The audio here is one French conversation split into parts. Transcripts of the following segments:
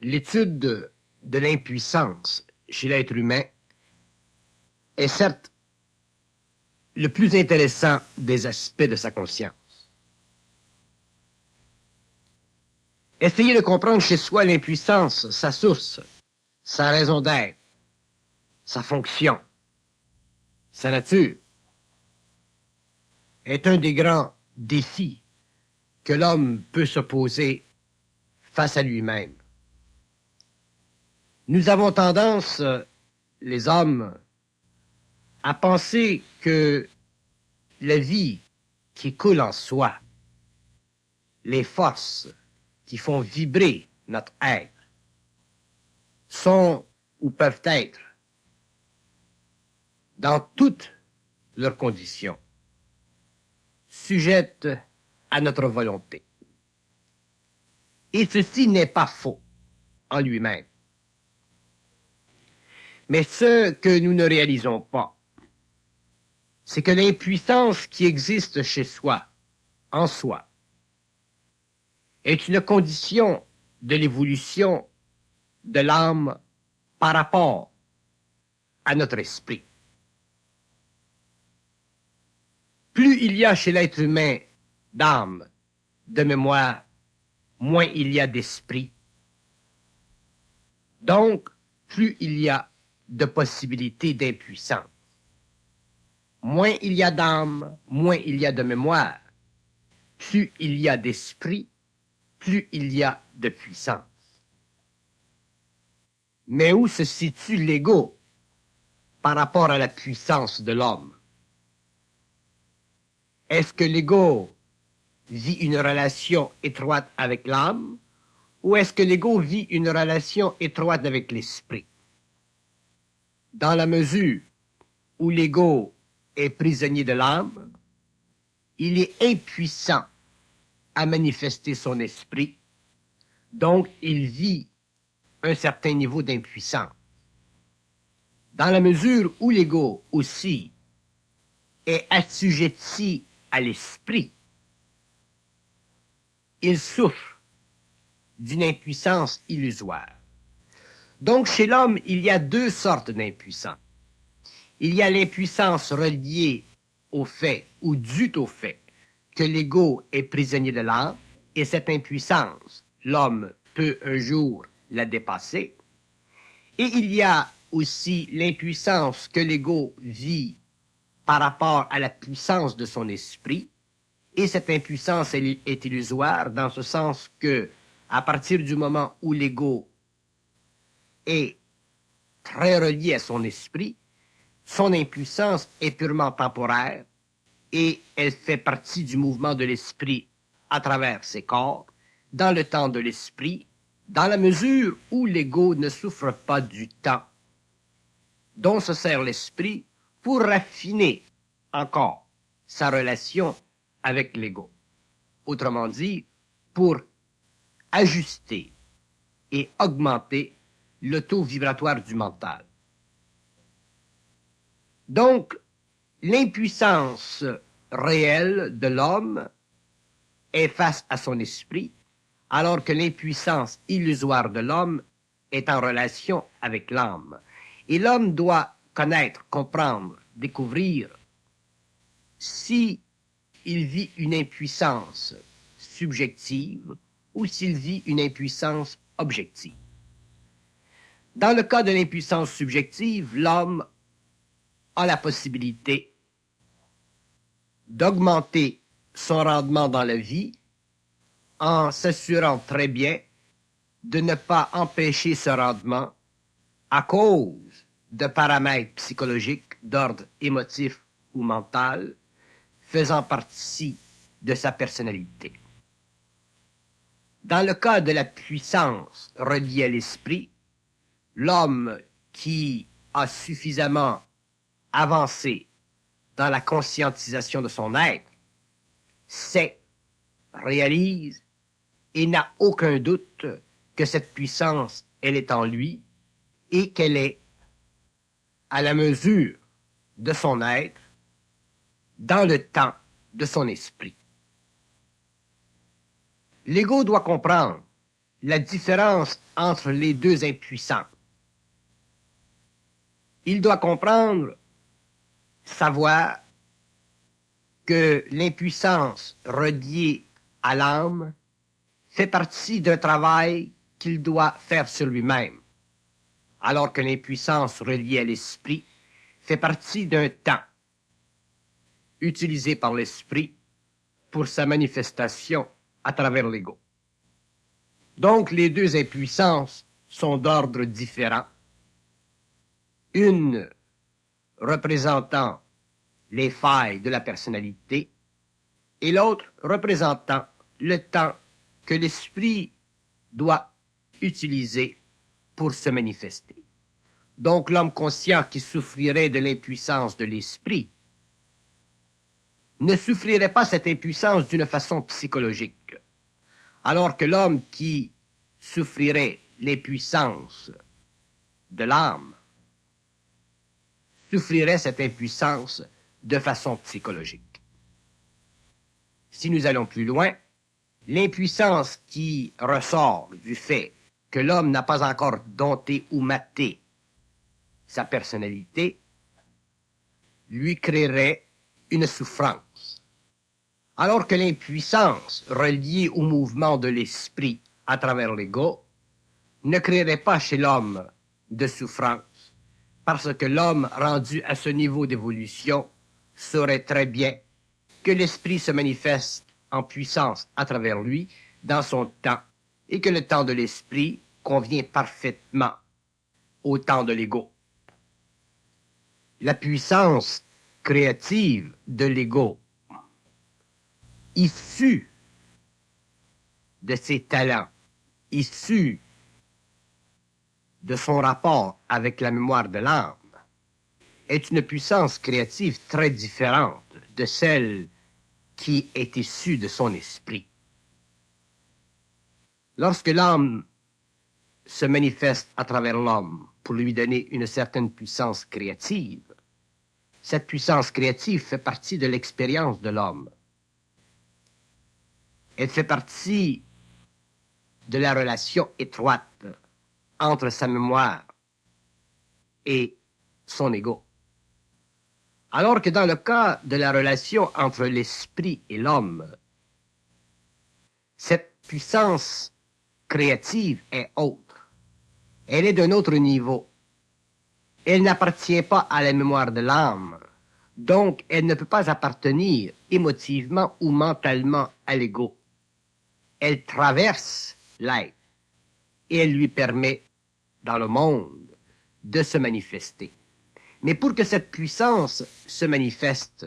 L'étude de l'impuissance chez l'être humain est certes le plus intéressant des aspects de sa conscience. Essayer de comprendre chez soi l'impuissance, sa source, sa raison d'être, sa fonction, sa nature, est un des grands défis que l'homme peut se poser face à lui-même. Nous avons tendance, les hommes, à penser que la vie qui coule en soi, les forces qui font vibrer notre être, sont ou peuvent être, dans toutes leurs conditions, sujettes à notre volonté. Et ceci n'est pas faux en lui-même. Mais ce que nous ne réalisons pas, c'est que l'impuissance qui existe chez soi, en soi, est une condition de l'évolution de l'âme par rapport à notre esprit. Plus il y a chez l'être humain d'âme, de mémoire, moins il y a d'esprit. Donc, plus il y a de possibilités d'impuissance. Moins il y a d'âme, moins il y a de mémoire. Plus il y a d'esprit, plus il y a de puissance. Mais où se situe l'ego par rapport à la puissance de l'homme? Est-ce que l'ego vit une relation étroite avec l'âme, ou est-ce que l'ego vit une relation étroite avec l'esprit? Dans la mesure où l'ego est prisonnier de l'âme, il est impuissant à manifester son esprit, donc il vit un certain niveau d'impuissance. Dans la mesure où l'ego aussi est assujetti à l'esprit, il souffre d'une impuissance illusoire. Donc chez l'homme, il y a deux sortes d'impuissance. Il y a l'impuissance reliée au fait ou due au fait que l'ego est prisonnier de l'âme, et cette impuissance, l'homme peut un jour la dépasser. Et il y a aussi l'impuissance que l'ego vit par rapport à la puissance de son esprit, et cette impuissance est illusoire dans ce sens que, à partir du moment où l'ego est très relié à son esprit, son impuissance est purement temporaire et elle fait partie du mouvement de l'esprit à travers ses corps, dans le temps de l'esprit, dans la mesure où l'ego ne souffre pas du temps dont se sert l'esprit pour raffiner encore sa relation avec l'ego. Autrement dit, pour ajuster et augmenter le taux vibratoire du mental. Donc, l'impuissance réelle de l'homme est face à son esprit, alors que l'impuissance illusoire de l'homme est en relation avec l'âme. Et l'homme doit connaître, comprendre, découvrir si il vit une impuissance subjective ou s'il vit une impuissance objective. Dans le cas de l'impuissance subjective, l'homme a la possibilité d'augmenter son rendement dans la vie en s'assurant très bien de ne pas empêcher ce rendement à cause de paramètres psychologiques d'ordre émotif ou mental faisant partie de sa personnalité. Dans le cas de la puissance reliée à l'esprit, l'homme qui a suffisamment avancé dans la conscientisation de son être sait, réalise et n'a aucun doute que cette puissance, elle est en lui et qu'elle est à la mesure de son être dans le temps de son esprit. L'ego doit comprendre la différence entre les deux impuissants. Il doit comprendre, savoir que l'impuissance reliée à l'âme fait partie d'un travail qu'il doit faire sur lui-même, alors que l'impuissance reliée à l'esprit fait partie d'un temps utilisé par l'esprit pour sa manifestation à travers l'ego. Donc les deux impuissances sont d'ordre différent, une représentant les failles de la personnalité et l'autre représentant le temps que l'esprit doit utiliser pour se manifester. Donc l'homme conscient qui souffrirait de l'impuissance de l'esprit ne souffrirait pas cette impuissance d'une façon psychologique, alors que l'homme qui souffrirait l'impuissance de l'âme souffrirait cette impuissance de façon psychologique. Si nous allons plus loin, l'impuissance qui ressort du fait que l'homme n'a pas encore dompté ou maté sa personnalité lui créerait une souffrance, alors que l'impuissance reliée au mouvement de l'esprit à travers l'ego ne créerait pas chez l'homme de souffrance, parce que l'homme rendu à ce niveau d'évolution saurait très bien que l'esprit se manifeste en puissance à travers lui dans son temps et que le temps de l'esprit convient parfaitement au temps de l'ego. La puissance créative de l'ego, issue de ses talents, issue de son rapport avec la mémoire de l'âme, est une puissance créative très différente de celle qui est issue de son esprit. Lorsque l'âme se manifeste à travers l'homme pour lui donner une certaine puissance créative, cette puissance créative fait partie de l'expérience de l'homme. Elle fait partie de la relation étroite entre sa mémoire et son ego. Alors que dans le cas de la relation entre l'esprit et l'homme, cette puissance créative est autre. Elle est d'un autre niveau. Elle n'appartient pas à la mémoire de l'âme, donc elle ne peut pas appartenir émotivement ou mentalement à l'ego. Elle traverse l'être et elle lui permet, dans le monde, de se manifester. Mais pour que cette puissance se manifeste,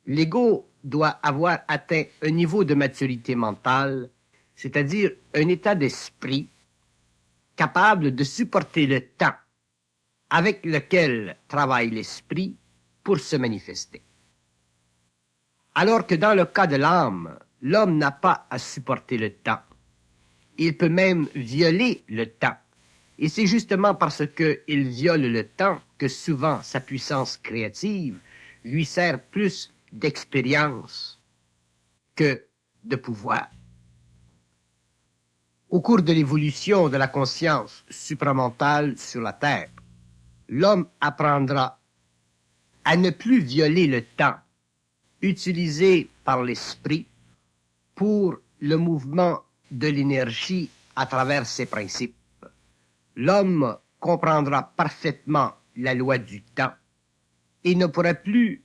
l'ego doit avoir atteint un niveau de maturité mentale, c'est-à-dire un état d'esprit capable de supporter le temps avec lequel travaille l'esprit pour se manifester. Alors que dans le cas de l'âme, l'homme n'a pas à supporter le temps. Il peut même violer le temps. Et c'est justement parce qu'il viole le temps que souvent sa puissance créative lui sert plus d'expérience que de pouvoir. Au cours de l'évolution de la conscience supramentale sur la Terre, l'homme apprendra à ne plus violer le temps utilisé par l'esprit pour le mouvement de l'énergie à travers ses principes. L'homme comprendra parfaitement la loi du temps et ne pourra plus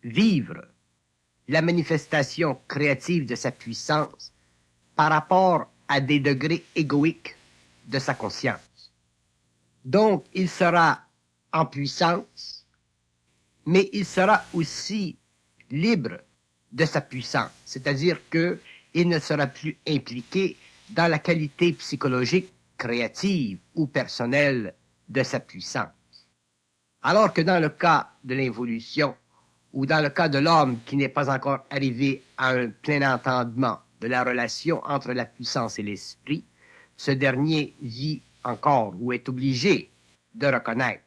vivre la manifestation créative de sa puissance par rapport à des degrés égoïques de sa conscience. Donc, il sera en puissance, mais il sera aussi libre de sa puissance, c'est-à-dire qu'il ne sera plus impliqué dans la qualité psychologique, créative ou personnelle de sa puissance. Alors que dans le cas de l'involution, ou dans le cas de l'homme qui n'est pas encore arrivé à un plein entendement de la relation entre la puissance et l'esprit, ce dernier vit encore ou est obligé de reconnaître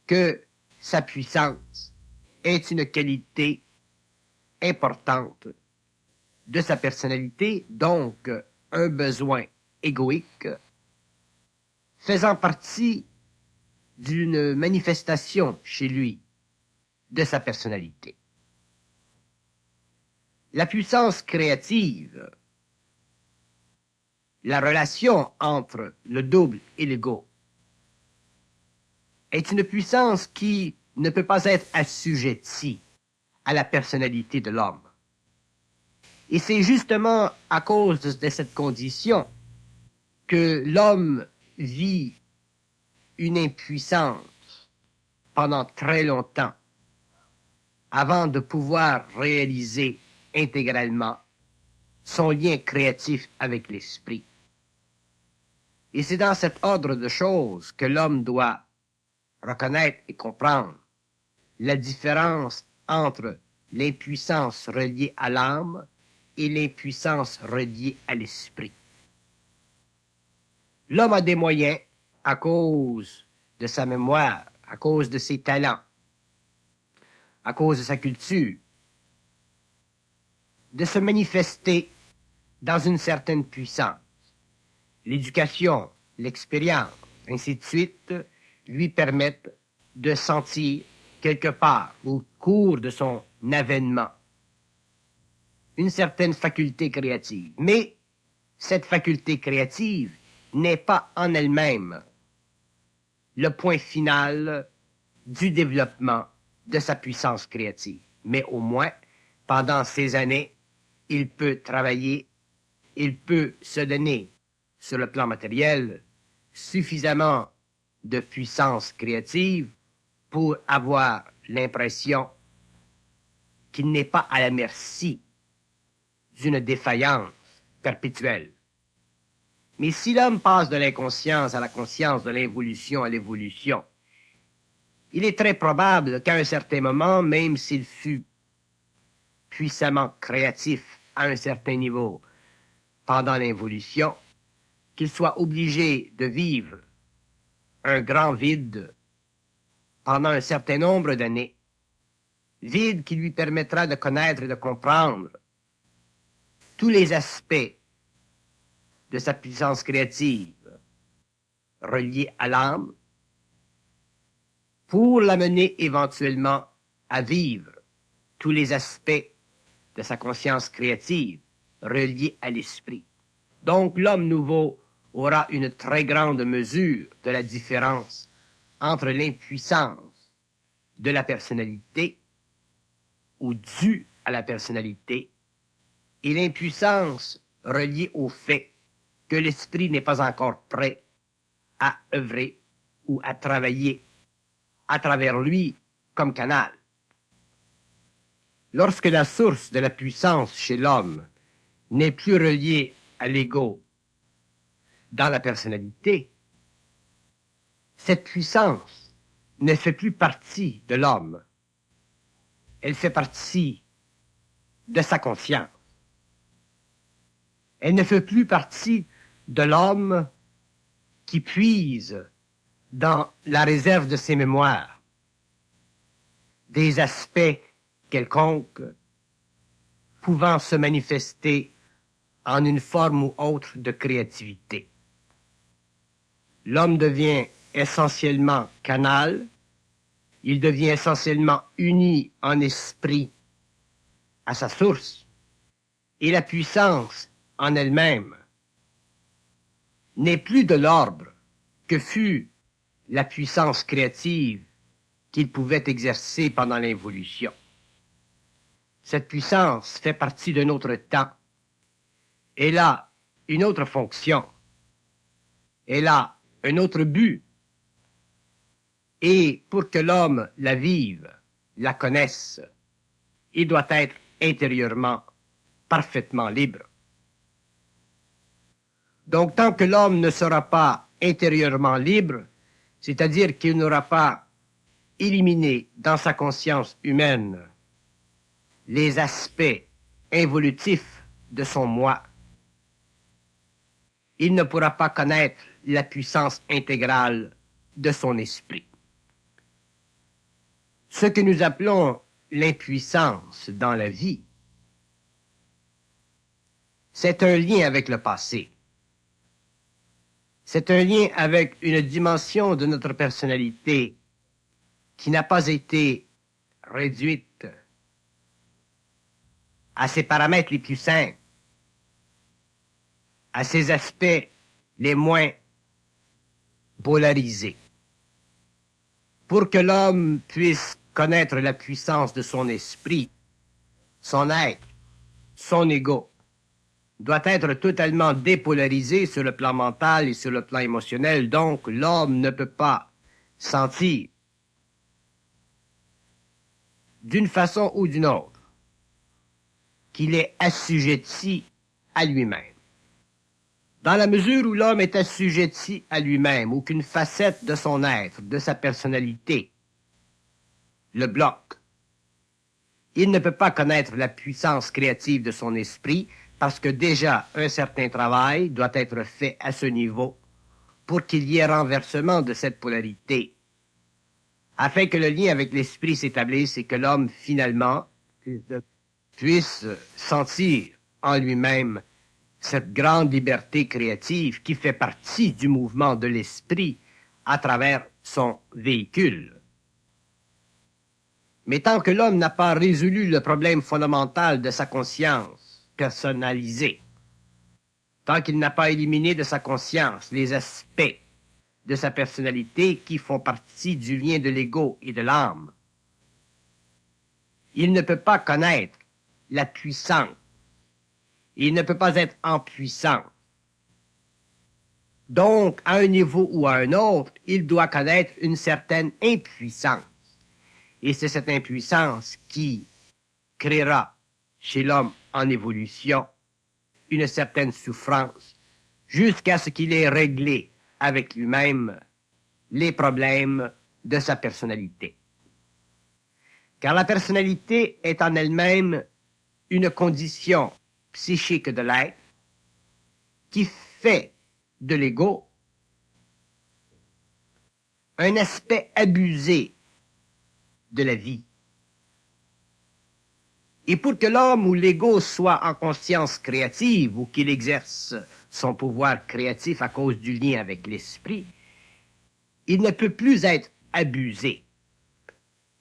que sa puissance est une qualité importante de sa personnalité, donc un besoin égoïque, faisant partie d'une manifestation chez lui de sa personnalité. La puissance créative, la relation entre le double et l'ego, est une puissance qui ne peut pas être assujettie à la personnalité de l'homme. Et c'est justement à cause de cette condition que l'homme vit une impuissance pendant très longtemps avant de pouvoir réaliser intégralement son lien créatif avec l'esprit. Et c'est dans cet ordre de choses que l'homme doit reconnaître et comprendre la différence entre l'impuissance reliée à l'âme et l'impuissance reliée à l'esprit. L'homme a des moyens à cause de sa mémoire, à cause de ses talents, à cause de sa culture, de se manifester dans une certaine puissance. L'éducation, l'expérience, ainsi de suite, lui permettent de sentir quelque part, au cours de son avènement, une certaine faculté créative. Mais cette faculté créative n'est pas en elle-même le point final du développement de sa puissance créative. Mais au moins, pendant ces années, il peut travailler, il peut se donner, sur le plan matériel, suffisamment de puissance créative pour avoir l'impression qu'il n'est pas à la merci d'une défaillance perpétuelle. Mais si l'homme passe de l'inconscience à la conscience, de l'involution à l'évolution, il est très probable qu'à un certain moment, même s'il fut puissamment créatif à un certain niveau pendant l'involution, qu'il soit obligé de vivre un grand vide pendant un certain nombre d'années, vide qui lui permettra de connaître et de comprendre tous les aspects de sa puissance créative reliés à l'âme, pour l'amener éventuellement à vivre tous les aspects de sa conscience créative reliés à l'esprit. Donc l'homme nouveau aura une très grande mesure de la différence entre l'impuissance de la personnalité ou due à la personnalité et l'impuissance reliée au fait que l'esprit n'est pas encore prêt à œuvrer ou à travailler à travers lui comme canal. Lorsque la source de la puissance chez l'homme n'est plus reliée à l'ego dans la personnalité, cette puissance ne fait plus partie de l'homme. Elle fait partie de sa conscience. Elle ne fait plus partie de l'homme qui puise dans la réserve de ses mémoires des aspects quelconques pouvant se manifester en une forme ou autre de créativité. L'homme devient essentiellement canal, il devient essentiellement uni en esprit à sa source, et la puissance en elle-même n'est plus de l'ordre que fut la puissance créative qu'il pouvait exercer pendant l'involution. Cette puissance fait partie d'un autre temps. Elle a une autre fonction. Elle a un autre but. Et pour que l'homme la vive, la connaisse, il doit être intérieurement parfaitement libre. Donc tant que l'homme ne sera pas intérieurement libre, c'est-à-dire qu'il n'aura pas éliminé dans sa conscience humaine les aspects involutifs de son moi, il ne pourra pas connaître la puissance intégrale de son esprit. Ce que nous appelons l'impuissance dans la vie, c'est un lien avec le passé. C'est un lien avec une dimension de notre personnalité qui n'a pas été réduite à ses paramètres les plus simples, à ses aspects les moins polarisés. Pour que l'homme puisse connaître la puissance de son esprit, son être, son ego, doit être totalement dépolarisé sur le plan mental et sur le plan émotionnel. Donc, l'homme ne peut pas sentir d'une façon ou d'une autre qu'il est assujetti à lui-même. Dans la mesure où l'homme est assujetti à lui-même, ou qu'une facette de son être, de sa personnalité, le bloque, il ne peut pas connaître la puissance créative de son esprit parce que déjà un certain travail doit être fait à ce niveau pour qu'il y ait renversement de cette polarité, afin que le lien avec l'esprit s'établisse et que l'homme finalement puisse sentir en lui-même cette grande liberté créative qui fait partie du mouvement de l'esprit à travers son véhicule. Mais tant que l'homme n'a pas résolu le problème fondamental de sa conscience personnalisée, tant qu'il n'a pas éliminé de sa conscience les aspects de sa personnalité qui font partie du lien de l'ego et de l'âme, il ne peut pas connaître la puissance. Il ne peut pas être en puissance. Donc, à un niveau ou à un autre, il doit connaître une certaine impuissance. Et c'est cette impuissance qui créera chez l'homme en évolution une certaine souffrance jusqu'à ce qu'il ait réglé avec lui-même les problèmes de sa personnalité. Car la personnalité est en elle-même une condition psychique de l'être qui fait de l'ego un aspect abusé de la vie. Et pour que l'homme ou l'ego soit en conscience créative ou qu'il exerce son pouvoir créatif à cause du lien avec l'esprit, il ne peut plus être abusé.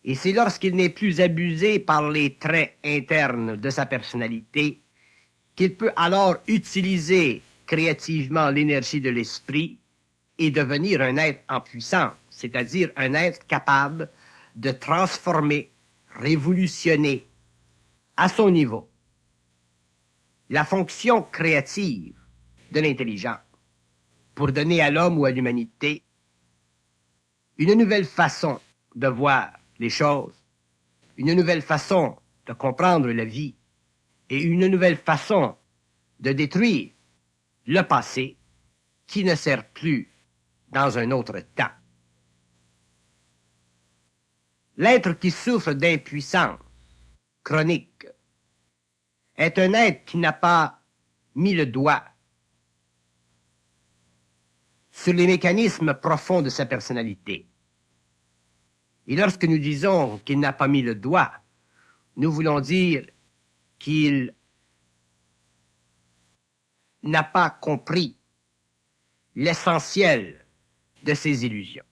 Et c'est lorsqu'il n'est plus abusé par les traits internes de sa personnalité qu'il peut alors utiliser créativement l'énergie de l'esprit et devenir un être en puissance, c'est-à-dire un être capable de transformer, révolutionner à son niveau la fonction créative de l'intelligence pour donner à l'homme ou à l'humanité une nouvelle façon de voir les choses, une nouvelle façon de comprendre la vie et une nouvelle façon de détruire le passé qui ne sert plus dans un autre temps. L'être qui souffre d'impuissance chronique est un être qui n'a pas mis le doigt sur les mécanismes profonds de sa personnalité. Et lorsque nous disons qu'il n'a pas mis le doigt, nous voulons dire qu'il n'a pas compris l'essentiel de ses illusions.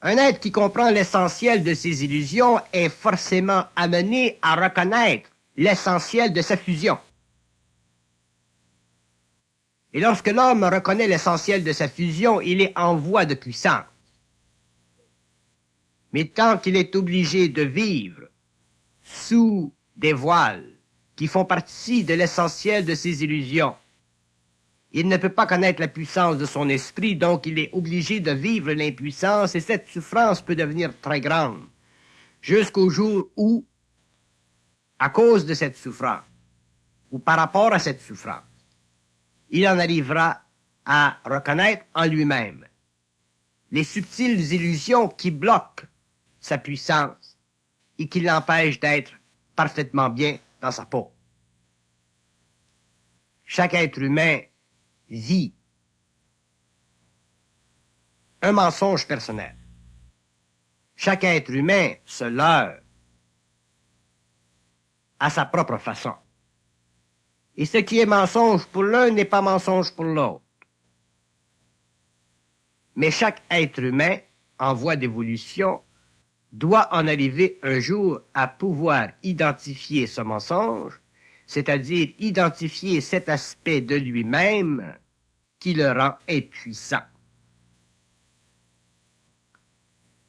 Un être qui comprend l'essentiel de ses illusions est forcément amené à reconnaître l'essentiel de sa fusion. Et lorsque l'homme reconnaît l'essentiel de sa fusion, il est en voie de puissance. Mais tant qu'il est obligé de vivre sous des voiles qui font partie de l'essentiel de ses illusions, il ne peut pas connaître la puissance de son esprit, donc il est obligé de vivre l'impuissance, et cette souffrance peut devenir très grande, jusqu'au jour où, à cause de cette souffrance, ou par rapport à cette souffrance, il en arrivera à reconnaître en lui-même les subtiles illusions qui bloquent sa puissance et qui l'empêchent d'être parfaitement bien dans sa peau. Chaque être humain vit un mensonge personnel. Chaque être humain se leurre à sa propre façon. Et ce qui est mensonge pour l'un n'est pas mensonge pour l'autre. Mais chaque être humain en voie d'évolution doit en arriver un jour à pouvoir identifier ce mensonge, c'est-à-dire identifier cet aspect de lui-même qui le rend impuissant.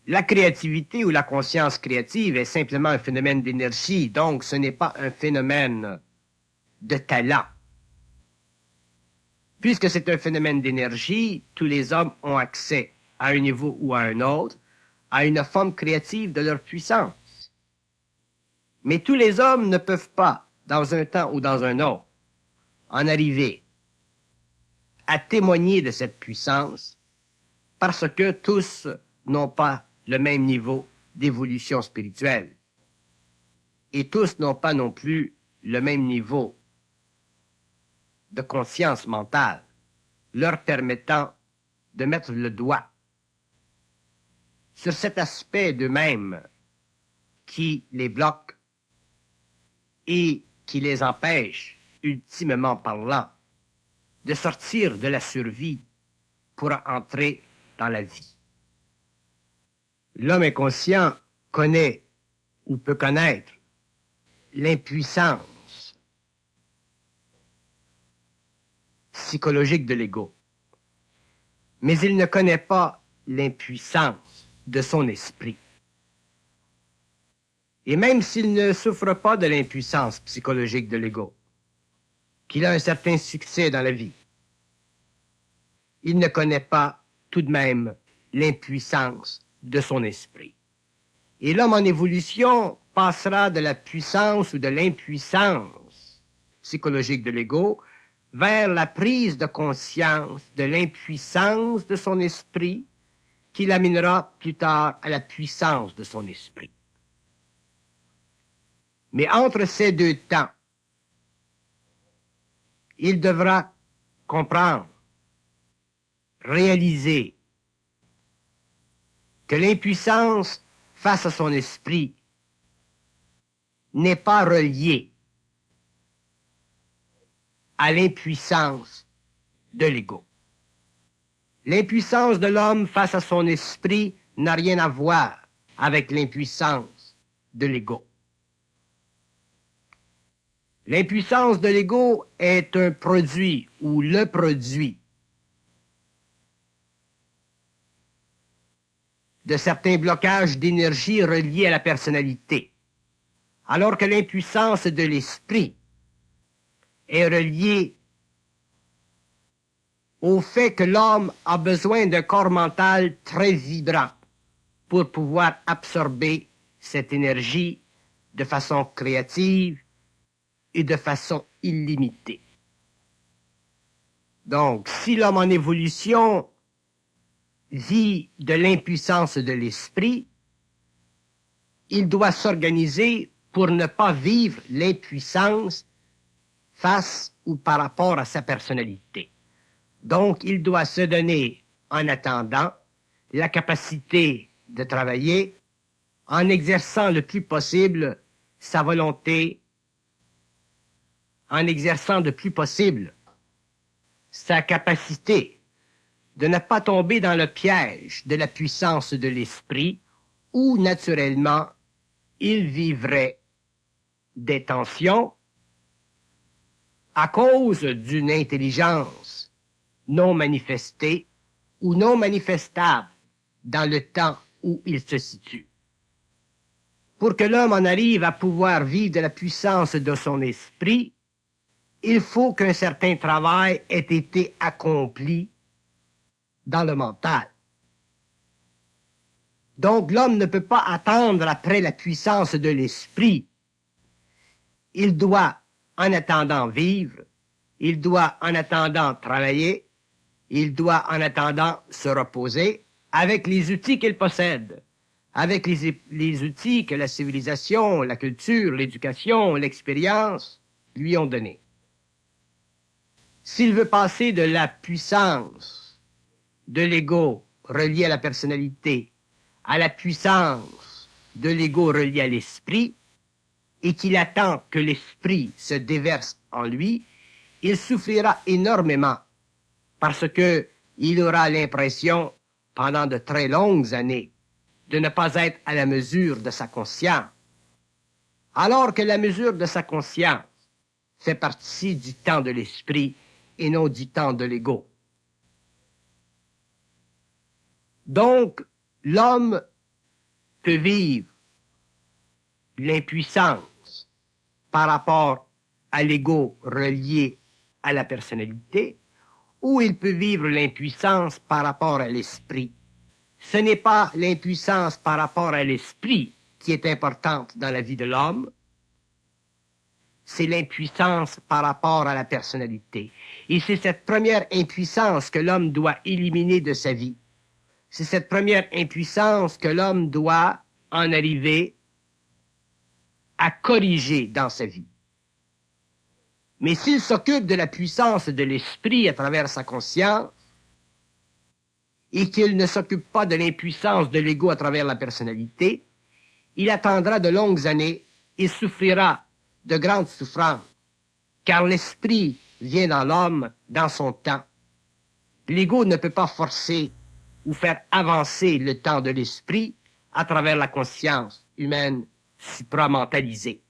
La créativité ou la conscience créative est simplement un phénomène d'énergie, donc ce n'est pas un phénomène de talent. Puisque c'est un phénomène d'énergie, tous les hommes ont accès à un niveau ou à un autre, à une forme créative de leur puissance. Mais tous les hommes ne peuvent pas, dans un temps ou dans un autre, en arriver à témoigner de cette puissance parce que tous n'ont pas le même niveau d'évolution spirituelle. Et tous n'ont pas non plus le même niveau de conscience mentale, leur permettant de mettre le doigt sur cet aspect d'eux-mêmes qui les bloque et qui les empêche, ultimement parlant, de sortir de la survie pour entrer dans la vie. L'homme inconscient connaît ou peut connaître l'impuissance psychologique de l'ego, mais il ne connaît pas l'impuissance de son esprit. Et même s'il ne souffre pas de l'impuissance psychologique de l'ego, qu'il a un certain succès dans la vie, il ne connaît pas tout de même l'impuissance de son esprit. Et l'homme en évolution passera de la puissance ou de l'impuissance psychologique de l'ego vers la prise de conscience de l'impuissance de son esprit qui l'amènera plus tard à la puissance de son esprit. Mais entre ces deux temps, il devra comprendre, réaliser que l'impuissance face à son esprit n'est pas reliée à l'impuissance de l'ego. L'impuissance de l'homme face à son esprit n'a rien à voir avec l'impuissance de l'ego. L'impuissance de l'ego est un produit ou le produit de certains blocages d'énergie reliés à la personnalité, alors que l'impuissance de l'esprit est reliée au fait que l'homme a besoin d'un corps mental très vibrant pour pouvoir absorber cette énergie de façon créative et de façon illimitée. Donc, si l'homme en évolution vit de l'impuissance de l'esprit, il doit s'organiser pour ne pas vivre l'impuissance face ou par rapport à sa personnalité. Donc, il doit se donner, en attendant, la capacité de travailler en exerçant le plus possible sa volonté, en exerçant le plus possible sa capacité de ne pas tomber dans le piège de la puissance de l'esprit où, naturellement, il vivrait des tensions à cause d'une intelligence non manifestée ou non manifestable dans le temps où il se situe. Pour que l'homme en arrive à pouvoir vivre de la puissance de son esprit, il faut qu'un certain travail ait été accompli dans le mental. Donc l'homme ne peut pas attendre après la puissance de l'esprit. Il doit, en attendant, vivre, il doit, en attendant, travailler, il doit, en attendant, se reposer avec les outils qu'il possède, avec les outils que la civilisation, la culture, l'éducation, l'expérience lui ont donnés. S'il veut passer de la puissance de l'ego relié à la personnalité à la puissance de l'ego relié à l'esprit, et qu'il attend que l'esprit se déverse en lui, il souffrira énormément parce que il aura l'impression pendant de très longues années, de ne pas être à la mesure de sa conscience, alors que la mesure de sa conscience fait partie du temps de l'esprit et non du temps de l'ego. Donc, l'homme peut vivre l'impuissance par rapport à l'ego relié à la personnalité, ou il peut vivre l'impuissance par rapport à l'esprit. Ce n'est pas l'impuissance par rapport à l'esprit qui est importante dans la vie de l'homme, c'est l'impuissance par rapport à la personnalité. Et c'est cette première impuissance que l'homme doit éliminer de sa vie. C'est cette première impuissance que l'homme doit en arriver à corriger dans sa vie. Mais s'il s'occupe de la puissance de l'esprit à travers sa conscience, et qu'il ne s'occupe pas de l'impuissance de l'ego à travers la personnalité, il attendra de longues années et souffrira de grandes souffrances, car l'esprit vient dans l'homme dans son temps. L'ego ne peut pas forcer ou faire avancer le temps de l'esprit à travers la conscience humaine supramentalisée.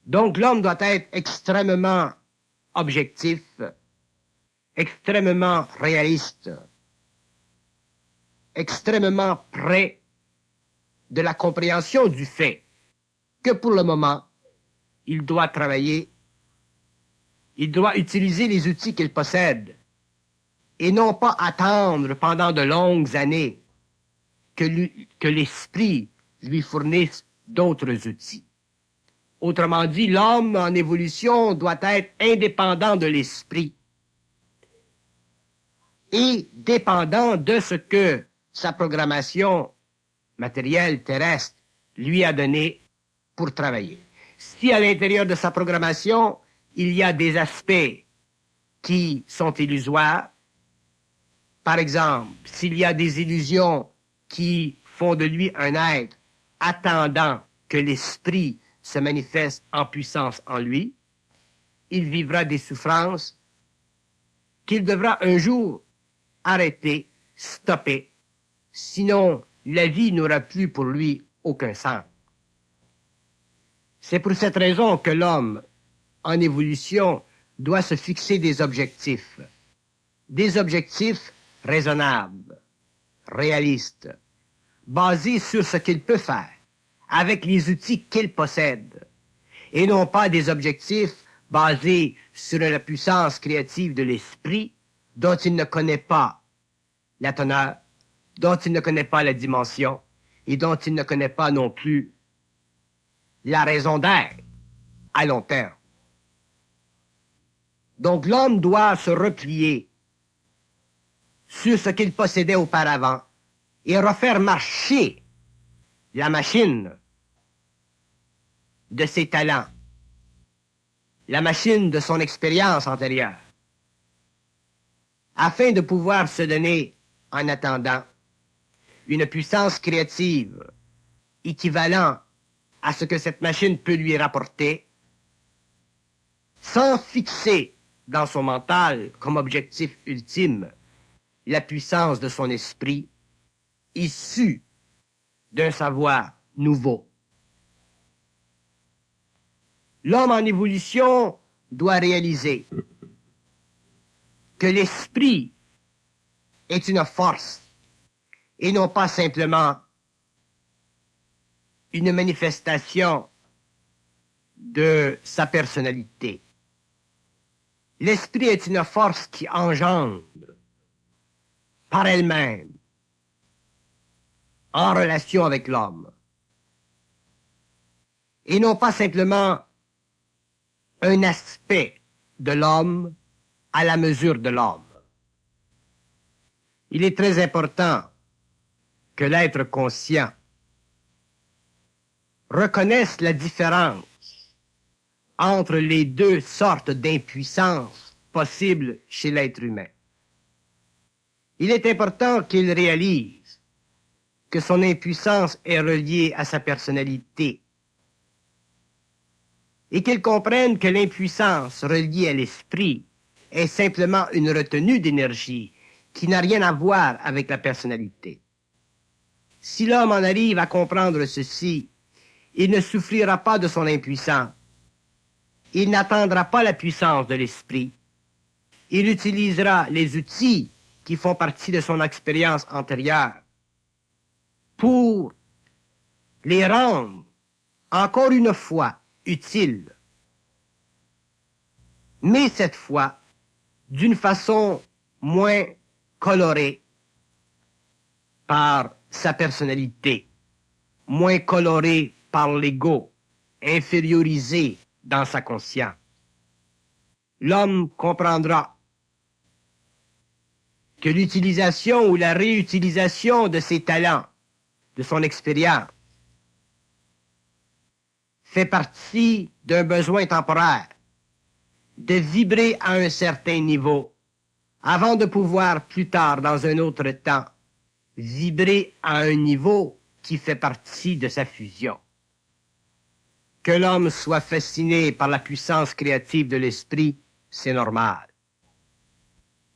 Donc l'homme doit être extrêmement objectif, extrêmement réaliste, extrêmement près de la compréhension du fait que pour le moment, il doit travailler, il doit utiliser les outils qu'il possède et non pas attendre pendant de longues années que l'esprit lui fournisse d'autres outils. Autrement dit, l'homme en évolution doit être indépendant de l'esprit et dépendant de ce que sa programmation matérielle terrestre lui a donné pour travailler. Si à l'intérieur de sa programmation, il y a des aspects qui sont illusoires, par exemple, s'il y a des illusions qui font de lui un être attendant que l'esprit se manifeste en puissance en lui, il vivra des souffrances qu'il devra un jour arrêter, stopper, sinon la vie n'aura plus pour lui aucun sens. C'est pour cette raison que l'homme, en évolution, doit se fixer des objectifs raisonnables, réalistes, basés sur ce qu'il peut faire, avec les outils qu'il possède, et non pas des objectifs basés sur la puissance créative de l'esprit dont il ne connaît pas la teneur, dont il ne connaît pas la dimension, et dont il ne connaît pas non plus la raison d'être à long terme. Donc l'homme doit se replier sur ce qu'il possédait auparavant et refaire marcher la machine de ses talents, la machine de son expérience antérieure, afin de pouvoir se donner, en attendant, une puissance créative équivalente à ce que cette machine peut lui rapporter, sans fixer dans son mental comme objectif ultime la puissance de son esprit issu d'un savoir nouveau. L'homme en évolution doit réaliser que l'esprit est une force et non pas simplement une manifestation de sa personnalité. L'esprit est une force qui engendre par elle-même en relation avec l'homme et non pas simplement un aspect de l'homme à la mesure de l'homme. Il est très important que l'être conscient reconnaisse la différence entre les deux sortes d'impuissance possibles chez l'être humain. Il est important qu'il réalise que son impuissance est reliée à sa personnalité et qu'il comprenne que l'impuissance reliée à l'esprit est simplement une retenue d'énergie qui n'a rien à voir avec la personnalité. Si l'homme en arrive à comprendre ceci, il ne souffrira pas de son impuissance. Il n'attendra pas la puissance de l'esprit. Il utilisera les outils qui font partie de son expérience antérieure pour les rendre, encore une fois, utiles. Mais cette fois, d'une façon moins colorée par sa personnalité, moins colorée par l'ego, infériorisé dans sa conscience. L'homme comprendra que l'utilisation ou la réutilisation de ses talents, de son expérience, fait partie d'un besoin temporaire de vibrer à un certain niveau avant de pouvoir plus tard, dans un autre temps, vibrer à un niveau qui fait partie de sa fusion. Que l'homme soit fasciné par la puissance créative de l'esprit, c'est normal.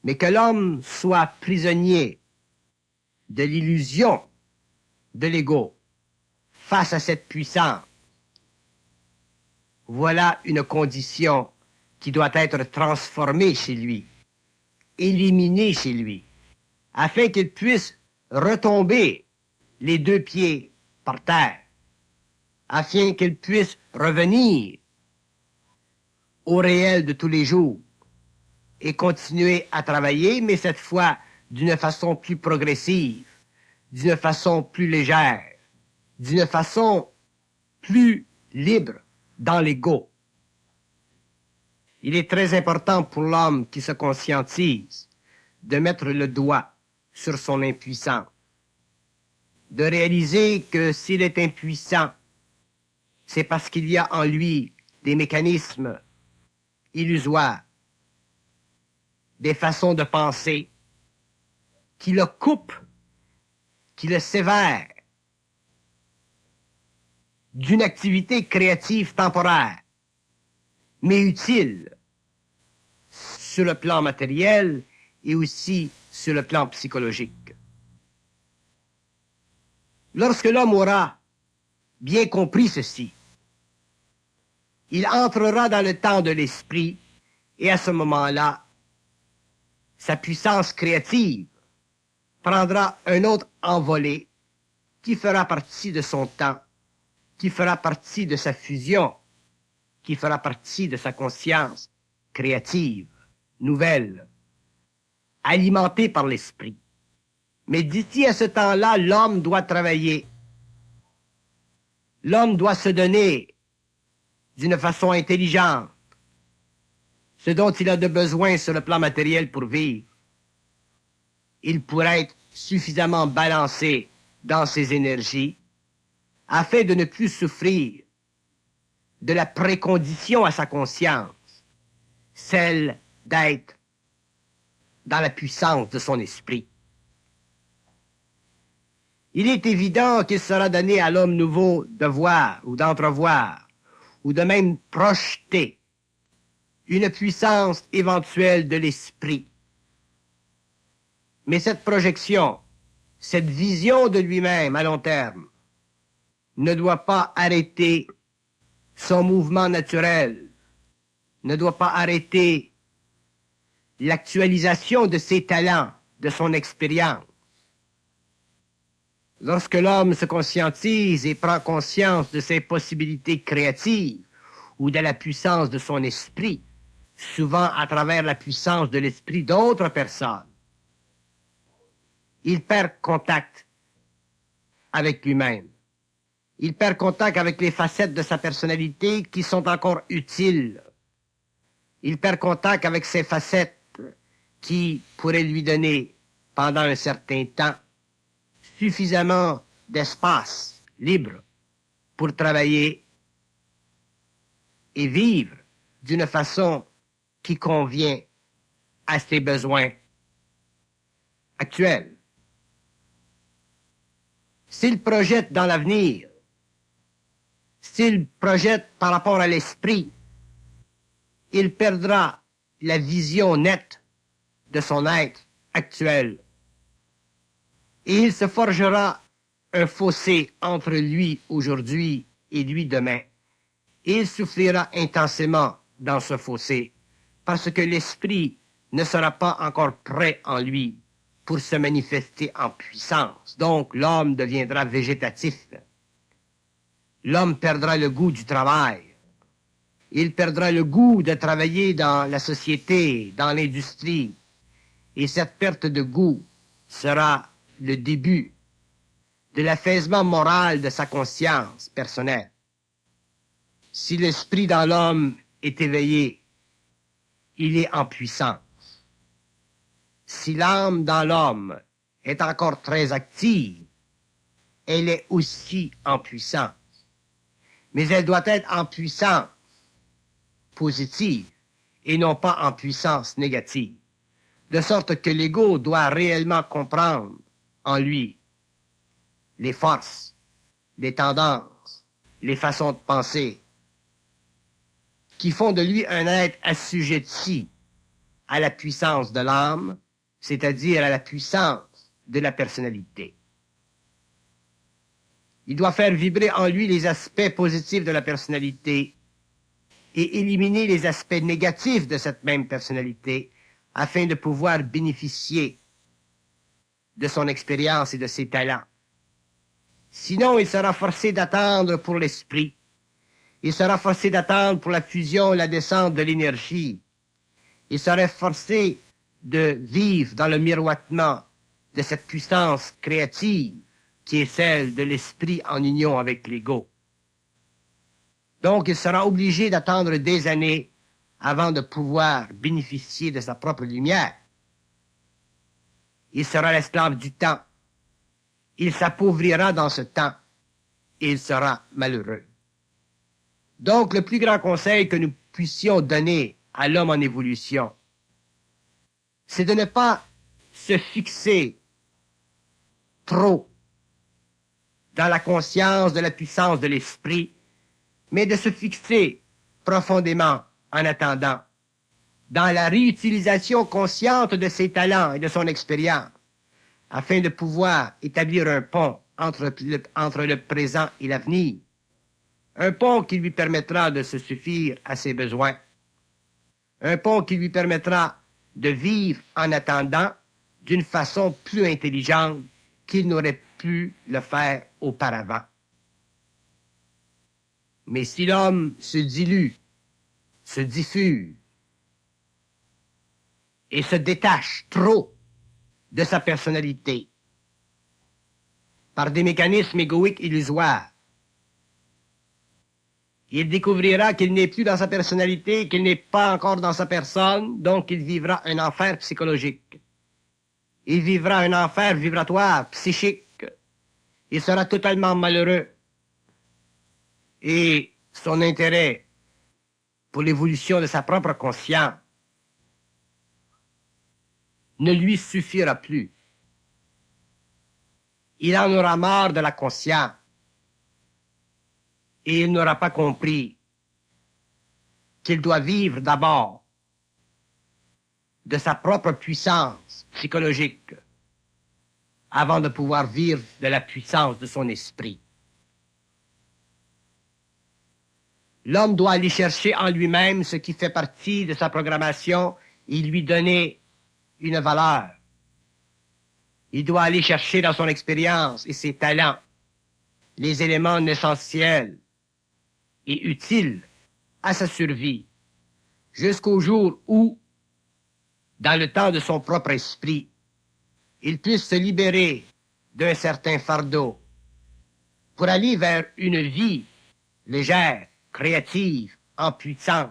Mais que l'homme soit prisonnier de l'illusion de l'ego face à cette puissance, voilà une condition qui doit être transformée chez lui, éliminée chez lui, afin qu'il puisse retomber les deux pieds par terre, afin qu'il puisse revenir au réel de tous les jours et continuer à travailler, mais cette fois d'une façon plus progressive, d'une façon plus légère, d'une façon plus libre dans l'ego. Il est très important pour l'homme qui se conscientise de mettre le doigt sur son impuissance, de réaliser que s'il est impuissant, c'est parce qu'il y a en lui des mécanismes illusoires, des façons de penser qui le coupent, qui le sévèrent d'une activité créative temporaire, mais utile sur le plan matériel et aussi sur le plan psychologique. Lorsque l'homme aura bien compris ceci, il entrera dans le temps de l'esprit et à ce moment-là, sa puissance créative prendra un autre envolé qui fera partie de son temps, qui fera partie de sa fusion, qui fera partie de sa conscience créative, nouvelle, alimentée par l'esprit. Mais d'ici à ce temps-là, l'homme doit travailler. L'homme doit se donner d'une façon intelligente ce dont il a de besoin sur le plan matériel pour vivre. Il pourrait être suffisamment balancé dans ses énergies afin de ne plus souffrir de la précondition à sa conscience, celle d'être dans la puissance de son esprit. Il est évident qu'il sera donné à l'homme nouveau de voir ou d'entrevoir ou de même projeter une puissance éventuelle de l'esprit. Mais cette projection, cette vision de lui-même à long terme, ne doit pas arrêter son mouvement naturel, ne doit pas arrêter l'actualisation de ses talents, de son expérience. Lorsque l'homme se conscientise et prend conscience de ses possibilités créatives ou de la puissance de son esprit, souvent à travers la puissance de l'esprit d'autres personnes, il perd contact avec lui-même. Il perd contact avec les facettes de sa personnalité qui sont encore utiles. Il perd contact avec ces facettes qui pourraient lui donner, pendant un certain temps, suffisamment d'espace libre pour travailler et vivre d'une façon qui convient à ses besoins actuels. S'il projette dans l'avenir, s'il projette par rapport à l'esprit, il perdra la vision nette de son être actuelle. Et il se forgera un fossé entre lui aujourd'hui et lui demain. Et il souffrira intensément dans ce fossé, parce que l'esprit ne sera pas encore prêt en lui pour se manifester en puissance. Donc l'homme deviendra végétatif. L'homme perdra le goût du travail. Il perdra le goût de travailler dans la société, dans l'industrie. Et cette perte de goût sera le début de l'affaissement moral de sa conscience personnelle. Si l'esprit dans l'homme est éveillé, il est en puissance. Si l'âme dans l'homme est encore très active, elle est aussi en puissance. Mais elle doit être en puissance positive et non pas en puissance négative. De sorte que l'ego doit réellement comprendre en lui les forces, les tendances, les façons de penser qui font de lui un être assujetti à la puissance de l'âme, c'est-à-dire à la puissance de la personnalité. Il doit faire vibrer en lui les aspects positifs de la personnalité et éliminer les aspects négatifs de cette même personnalité afin de pouvoir bénéficier de son expérience et de ses talents. Sinon, il sera forcé d'attendre pour l'esprit. Il sera forcé d'attendre pour la fusion et la descente de l'énergie. Il serait forcé de vivre dans le miroitement de cette puissance créative qui est celle de l'esprit en union avec l'ego. Donc, il sera obligé d'attendre des années avant de pouvoir bénéficier de sa propre lumière. Il sera l'esclave du temps. Il s'appauvrira dans ce temps et il sera malheureux. Donc, le plus grand conseil que nous puissions donner à l'homme en évolution, c'est de ne pas se fixer trop dans la conscience de la puissance de l'esprit, mais de se fixer profondément en attendant dans la réutilisation consciente de ses talents et de son expérience, afin de pouvoir établir un pont entre le présent et l'avenir, un pont qui lui permettra de se suffire à ses besoins, un pont qui lui permettra de vivre en attendant d'une façon plus intelligente qu'il n'aurait pu le faire auparavant. Mais si l'homme se dilue, se diffuse et se détache trop de sa personnalité par des mécanismes égoïques illusoires, il découvrira qu'il n'est plus dans sa personnalité, qu'il n'est pas encore dans sa personne, donc il vivra un enfer psychologique. Il vivra un enfer vibratoire, psychique. Il sera totalement malheureux. Et son intérêt pour l'évolution de sa propre conscience ne lui suffira plus. Il en aura marre de la conscience. Et il n'aura pas compris qu'il doit vivre d'abord de sa propre puissance psychologique avant de pouvoir vivre de la puissance de son esprit. L'homme doit aller chercher en lui-même ce qui fait partie de sa programmation et lui donner une valeur. Il doit aller chercher dans son expérience et ses talents les éléments essentiels et utiles à sa survie, jusqu'au jour où, dans le temps de son propre esprit, il puisse se libérer d'un certain fardeau pour aller vers une vie légère, créative, en puissance,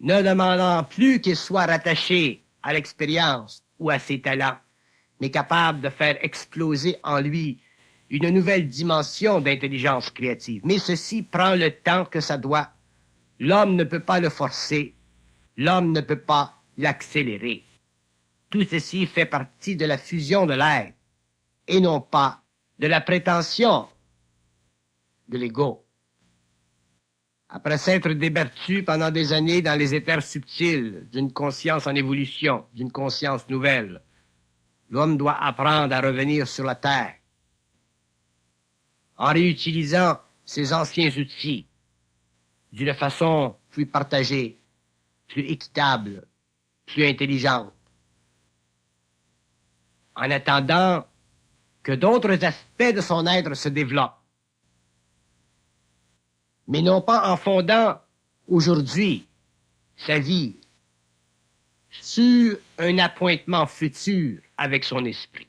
ne demandant plus qu'il soit rattaché à l'expérience ou à ses talents, mais capable de faire exploser en lui une nouvelle dimension d'intelligence créative. Mais ceci prend le temps que ça doit. L'homme ne peut pas le forcer, l'homme ne peut pas l'accélérer. Tout ceci fait partie de la fusion de l'être, et non pas de la prétention de l'ego. Après s'être débattu pendant des années dans les éthers subtils d'une conscience en évolution, d'une conscience nouvelle, l'homme doit apprendre à revenir sur la terre en réutilisant ses anciens outils d'une façon plus partagée, plus équitable, plus intelligente, en attendant que d'autres aspects de son être se développent, mais non pas en fondant aujourd'hui sa vie sur un appointement futur avec son esprit.